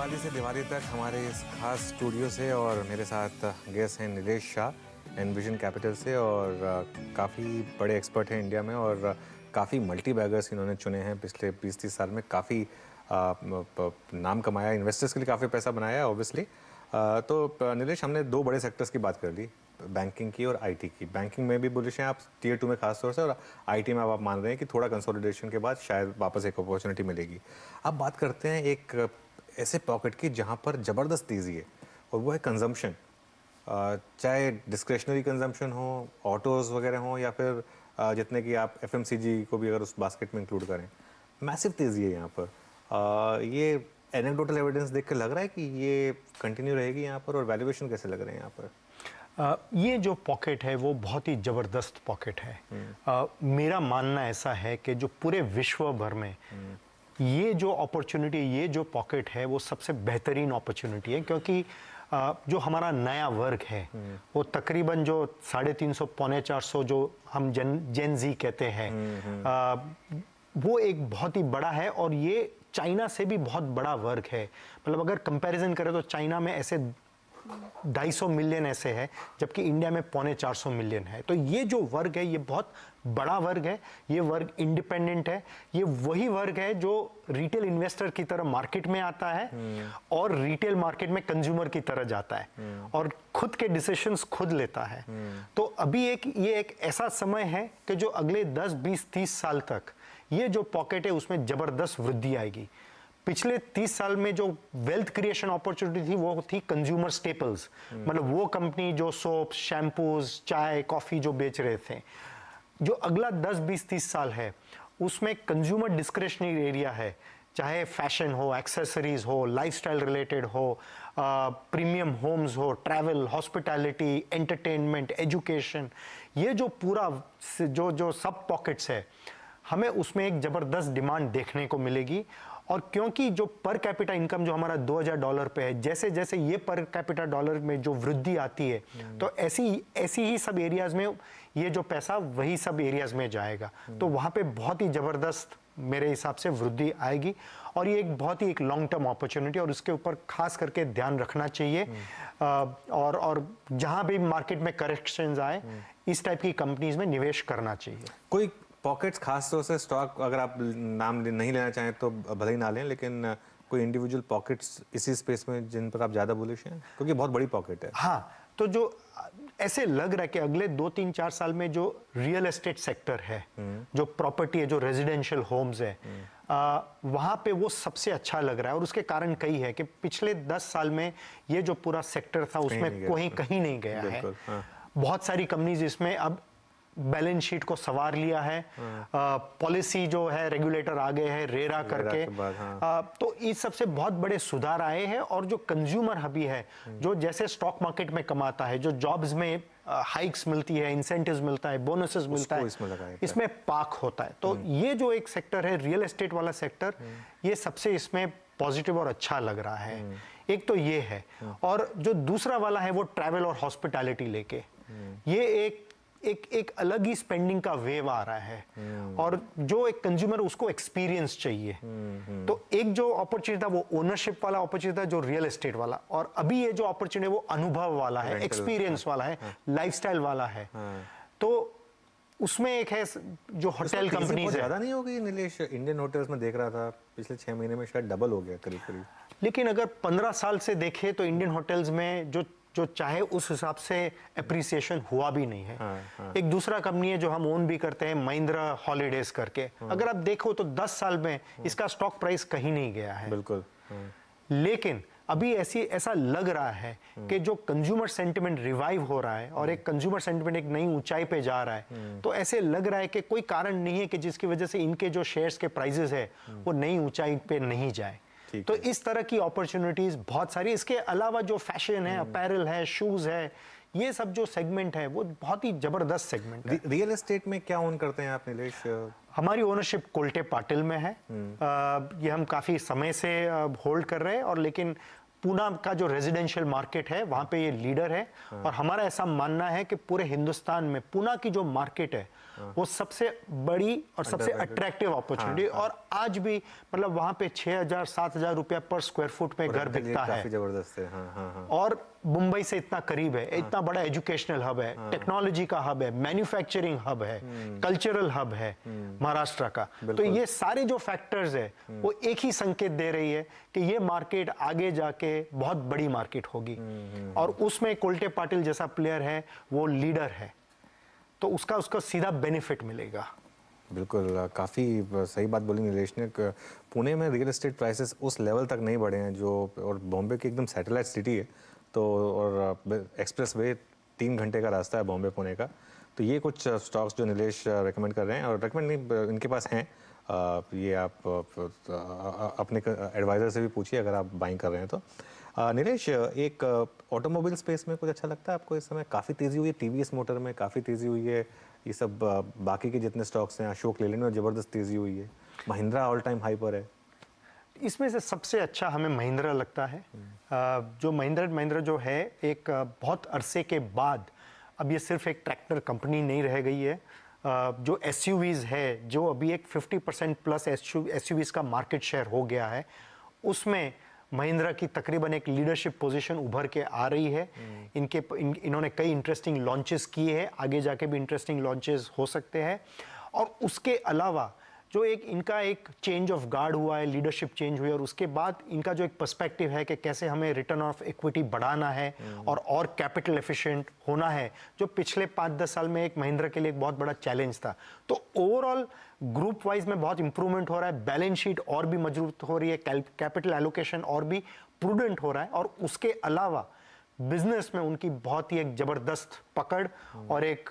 दिवाली से दिवाली तक हमारे इस खास स्टूडियो से और मेरे साथ गेस्ट हैं नीलेश शाह एनविजन कैपिटल से और काफ़ी बड़े एक्सपर्ट हैं इंडिया में और काफ़ी मल्टी बैगर्स इन्होंने चुने हैं पिछले 20-30 साल में। काफ़ी नाम कमाया, इन्वेस्टर्स के लिए काफ़ी पैसा बनाया ऑब्वियसली। तो नीलेश, हमने दो बड़े सेक्टर्स की बात कर ली, बैंकिंग की और आईटी की। बैंकिंग में भी बुलिश हैं आप टियर 2 में खास तौर से, और आईटी में आप मान रहे हैं कि थोड़ा कंसोलिडेशन के बाद शायद वापस एक अपॉर्चुनिटी मिलेगी। अब बात करते हैं एक ऐसे पॉकेट की जहां पर ज़बरदस्त तेज़ी है और वो है कंजम्पशन। चाहे डिस्क्रिशनरी कंजम्पशन हो, ऑटोज़ वगैरह हो, या फिर जितने कि आप एफएमसीजी को भी अगर उस बास्केट में इंक्लूड करें, मैसिव तेज़ी है यहाँ पर। ये एनेक्डोटल एविडेंस देख के लग रहा है कि ये कंटिन्यू रहेगी यहाँ पर, और वैल्यूएशन कैसे लग रहे हैं यहाँ पर? ये जो पॉकेट है वो बहुत ही ज़बरदस्त पॉकेट है। मेरा मानना ऐसा है कि जो पूरे विश्व भर में ये जो अपॉर्चुनिटी, ये जो पॉकेट है वो सबसे बेहतरीन अपॉर्चुनिटी है, क्योंकि जो हमारा नया वर्ग है वो तकरीबन जो 350 पौने 400 जो हम जेन जी कहते हैं, वो एक बहुत ही बड़ा है और ये चाइना से भी बहुत बड़ा वर्ग है। मतलब अगर कंपैरिजन करें तो चाइना में ऐसे 250 मिलियन ऐसे है, जबकि इंडिया में पौने 400 मिलियन है। तो ये जो वर्ग है ये बहुत बड़ा वर्ग है। ये वर्ग इंडिपेंडेंट है। ये वही वर्ग है जो रिटेल इन्वेस्टर की तरह मार्केट में आता है और रिटेल मार्केट में कंज्यूमर की तरह जाता है और खुद के डिसीजंस खुद लेता है। तो अभी ये एक ऐसा समय है कि जो अगले 10, 20, 30 साल तक ये जो पॉकेट है उसमें जबरदस्त वृद्धि आएगी। पिछले 30 साल में जो वेल्थ क्रिएशन अपॉर्चुनिटी थी वो थी कंज्यूमर स्टेपल्स, मतलब वो कंपनी जो सोप, शैम्पूज, चाय, कॉफी जो बेच रहे थे। जो अगला 10, 20, 30 साल है उसमें कंज्यूमर डिस्क्रिशनरी एरिया है, चाहे फैशन हो, एक्सेसरीज हो, लाइफस्टाइल रिलेटेड हो, प्रीमियम होम्स हो, ट्रैवल, हॉस्पिटैलिटी, एंटरटेनमेंट, एजुकेशन, ये जो पूरा जो सब पॉकेट्स है, हमें उसमें एक ज़बरदस्त डिमांड देखने को मिलेगी। और क्योंकि जो पर कैपिटा इनकम जो हमारा $2000 पे है, जैसे जैसे ये पर कैपिटा डॉलर में जो वृद्धि आती है तो ऐसी ही सब एरियाज में ये जो पैसा वही सब एरियाज में जाएगा। तो वहाँ पे बहुत ही ज़बरदस्त मेरे हिसाब से वृद्धि आएगी और ये एक बहुत ही एक लॉन्ग टर्म अपॉर्चुनिटी और उसके ऊपर खास करके ध्यान रखना चाहिए। और जहाँ भी मार्केट में करेक्शंस आए, इस टाइप की कंपनीज में निवेश करना चाहिए। कोई पॉकेट्स खास तौर से स्टॉक, अगर आप नाम नहीं लेना चाहें तो भले ही ना लें, लेकिन कोई इंडिविजुअल पॉकेट्स इसी स्पेस में जिन पर आप ज़्यादा बुलिश हैं, क्योंकि बहुत बड़ी पॉकेट है। हाँ, तो जो ऐसे लग रहा है कि अगले 2, 3, 4 साल में जो रियल एस्टेट सेक्टर है, जो प्रॉपर्टी है, जो रेजिडेंशियल होम्स है, वहाँ पे वो सबसे अच्छा लग रहा है। और उसके कारण कई है कि पिछले 10 साल में ये जो पूरा सेक्टर था उसमें कहीं नहीं गया है। हाँ। बहुत सारी कंपनीज इसमें अब बैलेंस शीट को सवार लिया है। पॉलिसी जो है, रेगुलेटर आ गए हैं रेरा करके। तो इस सबसे बहुत बड़े सुधार आए हैं। और जो कंज्यूमर अभी है, जो जैसे स्टॉक मार्केट में कमाता है, जो जॉब्स में हाइक्स मिलती है, इंसेंटिव्स मिलता है, बोनसेस मिलता है, इसमें पाक होता है। तो ये जो एक सेक्टर है रियल एस्टेट वाला सेक्टर, ये सबसे इसमें पॉजिटिव और अच्छा लग रहा है। एक तो ये है। और जो दूसरा वाला है वो ट्रैवल और हॉस्पिटैलिटी लेके, ये एक अलग ही स्पेंडिंग का वेव आ रहा है और जो एक कंज्यूमर उसको एक्सपीरियंस चाहिए। तो एक जो अपॉर्चुनिटी था वो ओनरशिप वाला अपॉर्चुनिटी था, जो रियल एस्टेट वाला, और अभी ये जो अपॉर्चुनिटी है वो अनुभव वाला है, एक्सपीरियंस वाला है, लाइफस्टाइल वाला है। तो उसमें एक है जो होटल कंपनीज है। ज्यादा नहीं हो गई नीलेश? इंडियन होटल्स में देख रहा था पिछले 6 महीने में शायद डबल हो गया करीब। लेकिन अगर 15 साल से देखे तो इंडियन होटल्स में जो चाहे उस हिसाब से एप्रिसिएशन हुआ भी नहीं है। हाँ। एक दूसरा कंपनी है जो हम ओन भी करते हैं, महिंद्रा हॉलीडेज करके। अगर आप देखो तो 10 साल में इसका स्टॉक प्राइस कहीं नहीं गया है। बिल्कुल। लेकिन अभी ऐसा लग रहा है कि जो कंज्यूमर सेंटिमेंट रिवाइव हो रहा है और एक कंज्यूमर सेंटिमेंट एक नई ऊंचाई पे जा रहा है, तो ऐसे लग रहा है कि कोई कारण नहीं है कि जिसकी वजह से इनके जो शेयर्स के प्राइसेस है वो नई ऊंचाई पे नहीं जाए। तो इस तरह की अपॉर्चुनिटीज बहुत सारी। इसके अलावा जो फैशन है, अपैरल है, शूज है, ये सब जो सेगमेंट है वो बहुत ही जबरदस्त सेगमेंट है। रियल एस्टेट में क्या ओन करते हैं आप नीलेश? हमारी ओनरशिप कोल्टे पाटिल में है। ये हम काफी समय से होल्ड कर रहे हैं और लेकिन पूना का जो रेजिडेंशियल मार्केट है वहाँ पे ये लीडर है। और हमारा ऐसा मानना है कि पूरे हिंदुस्तान में पूना की जो मार्केट है वो सबसे बड़ी और सबसे अट्रैक्टिव अपॉर्चुनिटी। और आज भी मतलब वहाँ पे 6,000-7,000 रुपया पर स्क्वायर फुट में घर बिकता है। काफी जबरदस्त है। हाँ। और मुंबई से इतना करीब है, इतना बड़ा एजुकेशनल हब है, टेक्नोलॉजी का हब है, मैन्युफैक्चरिंग हब है, कल्चरल हब है महाराष्ट्र का। तो ये सारे जो फैक्टर्स है वो एक ही संकेत दे रही है कि ये मार्केट आगे जाके बहुत बड़ी मार्केट होगी। और उसमें कोल्टे पाटिल जैसा प्लेयर है वो लीडर है, तो उसका सीधा बेनिफिट मिलेगा। बिल्कुल, काफ़ी सही बात बोली नीलेश ने। पुणे में रियल एस्टेट प्राइसेस उस लेवल तक नहीं बढ़े हैं जो, और बॉम्बे की एकदम सैटेलाइट सिटी है तो, और एक्सप्रेस वे 3 घंटे का रास्ता है बॉम्बे पुणे का। तो ये कुछ स्टॉक्स जो नीलेश रेकमेंड कर रहे हैं, और रेकमेंड नहीं, इनके पास हैं, ये आप अपने एडवाइज़र से भी पूछिए अगर आप बाइंग कर रहे हैं तो। नीलेश, एक ऑटोमोबाइल स्पेस में कुछ अच्छा लगता है आपको? इस समय काफ़ी तेज़ी हुई है, टीवीएस मोटर में काफ़ी तेज़ी हुई है, ये सब बाकी के जितने स्टॉक्स हैं, अशोक लेलैंड में ज़बरदस्त तेज़ी हुई है, महिंद्रा ऑल टाइम हाई पर है। इसमें से सबसे अच्छा हमें महिंद्रा लगता है। जो महिंद्रा जो है एक बहुत अरसे के बाद अब ये सिर्फ एक ट्रैक्टर कंपनी नहीं रह गई है। जो एसयूवीज़ है, जो अभी एक 50% प्लस एसयूवीज़ का मार्केट शेयर हो गया है, उसमें महिंद्रा की तकरीबन एक लीडरशिप पोजीशन उभर के आ रही है। इन्होंने कई इंटरेस्टिंग लॉन्चेस किए हैं, आगे जाके भी इंटरेस्टिंग लॉन्चेस हो सकते हैं। और उसके अलावा जो इनका एक चेंज ऑफ गार्ड हुआ है, लीडरशिप चेंज हुई है, और उसके बाद इनका जो एक पर्सपेक्टिव है कि कैसे हमें रिटर्न ऑफ इक्विटी बढ़ाना है और कैपिटल एफिशिएंट होना है, जो पिछले 5-10 साल में एक महिंद्रा के लिए एक बहुत बड़ा चैलेंज था। तो ओवरऑल ग्रुप वाइज में बहुत इंप्रूवमेंट हो रहा है, बैलेंस शीट और भी मजबूत हो रही है, कैपिटल एलोकेशन और भी प्रूडेंट हो रहा है, और उसके अलावा बिजनेस में उनकी बहुत ही एक जबरदस्त पकड़ और एक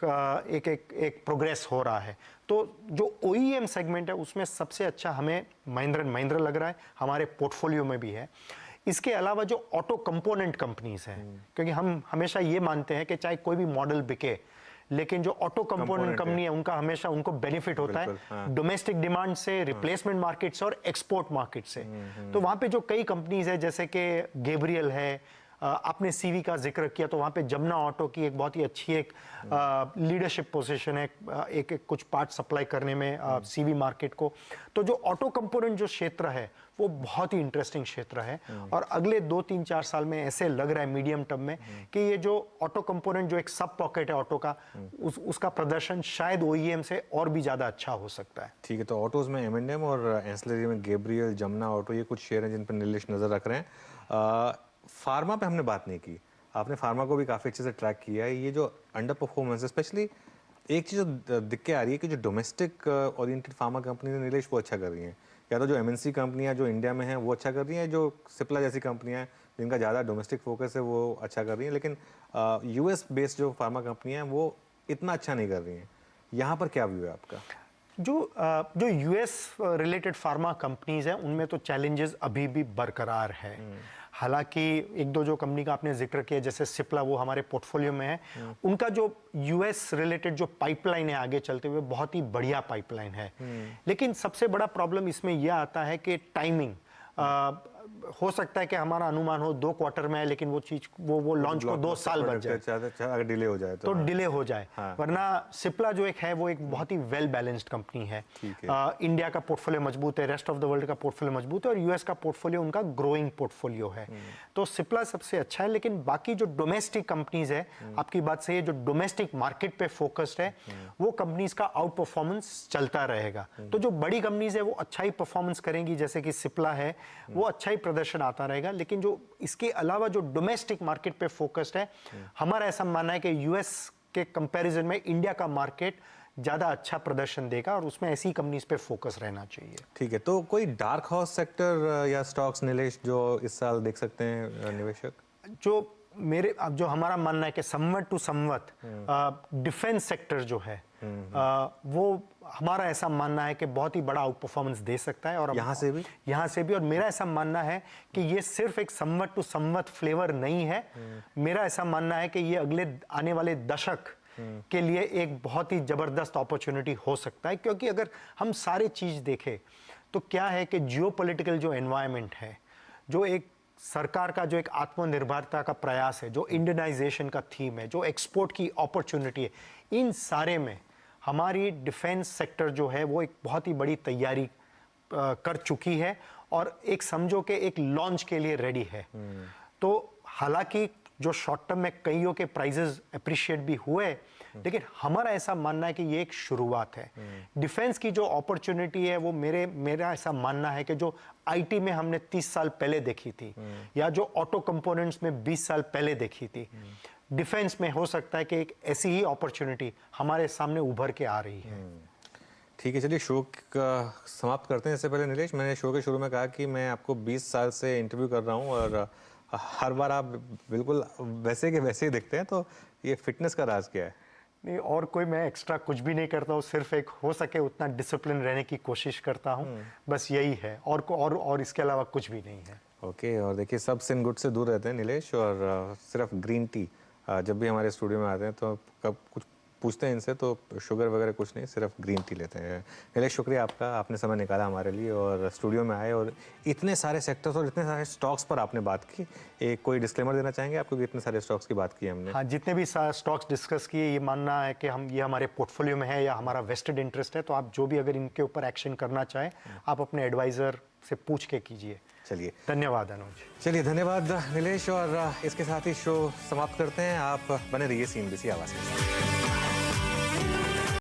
प्रोग्रेस हो रहा है। तो जो OEM सेगमेंट है उसमें सबसे अच्छा हमें महिंद्रा लग रहा है, हमारे पोर्टफोलियो में भी है। इसके अलावा जो ऑटो कंपोनेंट कंपनीज हैं, क्योंकि हम हमेशा ये मानते हैं कि चाहे कोई भी मॉडल बिके, लेकिन जो ऑटो कंपोनेंट कंपनी है उनका हमेशा उनको बेनिफिट होता है डोमेस्टिक डिमांड से, रिप्लेसमेंट मार्केट से और एक्सपोर्ट मार्केट से। तो वहाँ पे जो कई कंपनीज है जैसे कि गेब्रियल है, आपने सीवी का जिक्र किया, तो वहाँ पे जमुना ऑटो की एक बहुत ही अच्छी एक लीडरशिप पोजीशन है, एक कुछ पार्ट सप्लाई करने में सीवी मार्केट को। तो जो ऑटो कंपोनेंट जो क्षेत्र है वो बहुत ही इंटरेस्टिंग क्षेत्र है, और अगले 2-3-4 साल में ऐसे लग रहा है मीडियम टर्म में कि ये जो ऑटो कंपोनेंट जो एक सब पॉकेट है ऑटो का, उसका प्रदर्शन शायद OEM से और भी ज़्यादा अच्छा हो सकता है। ठीक है, तो ऑटोज में M&M और एंसिलरी में गेब्रियल, जमुना ऑटो, ये कुछ शेयर हैं जिन पर नीलेश नज़र रख रहे हैं। फार्मा पे हमने बात नहीं की, आपने फार्मा को भी काफ़ी अच्छे से ट्रैक किया है। ये जो अंडर परफॉर्मेंस है, स्पेशली एक चीज़ जो दिख के आ रही है कि जो डोमेस्टिक ओरिएंटेड फार्मा कंपनी है नीलेश, वो अच्छा कर रही हैं। या तो जो MNC कंपनियां जो इंडिया में हैं वो अच्छा कर रही हैं, जो सिप्ला जैसी कंपनियां हैं जिनका ज़्यादा डोमेस्टिक फोकस है वो अच्छा कर रही हैं, लेकिन US बेस्ड जो फार्मा कंपनियां हैं वो इतना अच्छा नहीं कर रही हैं। यहाँ पर क्या व्यू है आपका? जो US रिलेटेड फार्मा कंपनीज हैं उनमें तो चैलेंजेस अभी भी बरकरार है। हालांकि एक दो जो कंपनी का आपने जिक्र किया जैसे सिप्ला, वो हमारे पोर्टफोलियो में है, उनका जो US रिलेटेड जो पाइपलाइन है आगे चलते हुए बहुत ही बढ़िया पाइपलाइन है। लेकिन सबसे बड़ा प्रॉब्लम इसमें यह आता है कि टाइमिंग, हो सकता है कि हमारा अनुमान हो 2 क्वार्टर में है, लेकिन वो चीज वो लॉन्च को 2 साल बच जाए, अगर डिले हो जाए तो डिले हो जाए। वरना सिप्ला जो एक है वो एक बहुत ही वेल बैलेंस्ड कंपनी है। इंडिया का पोर्टफोलियो मजबूत है, रेस्ट ऑफ द वर्ल्ड का पोर्टफोलियो मजबूत है, और US का पोर्टफोलियो उनका ग्रोइंग पोर्टफोलियो है। तो सिप्ला सबसे अच्छा है। लेकिन बाकी जो डोमेस्टिक कंपनीज है, आपकी बात सही है, जो डोमेस्टिक मार्केट पे फोकस्ड है वो कंपनीज का आउट परफॉर्मेंस चलता रहेगा। तो जो बड़ी कंपनीज है वो अच्छा ही परफॉर्मेंस करेंगी, जैसे कि सिप्ला है, वो अच्छा ही प्रदर्शन आता रहेगा। लेकिन जो इसके अलावा जो डोमेस्टिक मार्केट पे फोकस्ड है, हमारा ऐसा मानना है कि US के कंपैरिजन में इंडिया का मार्केट ज्यादा अच्छा प्रदर्शन देगा, और उसमें ऐसी कंपनीज पे फोकस रहना चाहिए। ठीक है, तो कोई डार्क हॉर्स सेक्टर या स्टॉक्स नीलेश जो इस साल देख सकते हैं निवेशक? जो हमारा मानना है कि समवत टू समवत डिफेंस सेक्टर जो है वो हमारा ऐसा मानना है कि बहुत ही बड़ा आउट परफॉर्मेंस दे सकता है, और यहाँ से भी। और मेरा ऐसा मानना है कि ये सिर्फ एक समवत टू समवत फ्लेवर नहीं है। मेरा ऐसा मानना है कि ये अगले आने वाले दशक के लिए एक बहुत ही जबरदस्त अपॉर्चुनिटी हो सकता है, क्योंकि अगर हम सारे चीज देखें तो क्या है कि जियोपॉलिटिकल जो एनवायरनमेंट है, जो एक सरकार का जो एक आत्मनिर्भरता का प्रयास है, जो इंडियनाइजेशन का थीम है, जो एक्सपोर्ट की अपॉर्चुनिटी है, इन सारे में हमारी डिफेंस सेक्टर जो है वो एक बहुत ही बड़ी तैयारी कर चुकी है और एक समझो कि एक लॉन्च के लिए रेडी है। तो हालांकि जो शॉर्ट टर्म में कईयों के प्राइजेस अप्रिशिएट भी हुए, लेकिन हमारा ऐसा मानना है कि ये एक शुरुआत है। डिफेंस की जो अपॉर्चुनिटी है वो मेरा ऐसा मानना है कि जो आईटी में हमने 30 साल पहले देखी थी या जो ऑटो कंपोनेंट्स में 20 साल पहले देखी थी, डिफेंस में हो सकता है कि एक ऐसी ही अपॉर्चुनिटी हमारे सामने उभर के आ रही है। ठीक है, चलिए शो का समाप्त करते हैं। इससे पहले नीलेश, मैंने शो के शुरू में कहा कि मैं आपको 20 साल से इंटरव्यू कर रहा हूँ और हर बार आप बिल्कुल वैसे के वैसे ही दिखते हैं, तो ये फिटनेस का राज क्या है? नहीं, और कोई मैं एक्स्ट्रा कुछ भी नहीं करता हूँ, सिर्फ एक हो सके उतना डिसिप्लिन रहने की कोशिश करता हूँ, बस यही है, और इसके अलावा कुछ भी नहीं है। ओके, और देखिए सब सिन गुड से दूर रहते हैं नीलेश, और सिर्फ ग्रीन टी जब भी हमारे स्टूडियो में आते हैं तो कब कुछ पूछते हैं इनसे तो शुगर वगैरह कुछ नहीं, सिर्फ ग्रीन टी लेते हैं। नीलेश, शुक्रिया आपका, आपने समय निकाला हमारे लिए और स्टूडियो में आए और इतने सारे सेक्टर्स और इतने सारे स्टॉक्स पर आपने बात की। एक कोई डिस्क्लेमर देना चाहेंगे आप, क्योंकि इतने सारे स्टॉक्स की बात की हमने? हाँ, जितने भी स्टॉक्स डिस्कस किए, ये मानना है कि ये हमारे पोर्टफोलियो में है या हमारा वेस्टेड इंटरेस्ट है, तो आप जो भी अगर इनके ऊपर एक्शन करना चाहें, आप अपने एडवाइज़र से पूछ के कीजिए। चलिए, धन्यवाद अनुज। चलिए, धन्यवाद नीलेश, और इसके साथ ही शो समाप्त करते हैं। आप बने रहिए CNBC आवाज़ के साथ।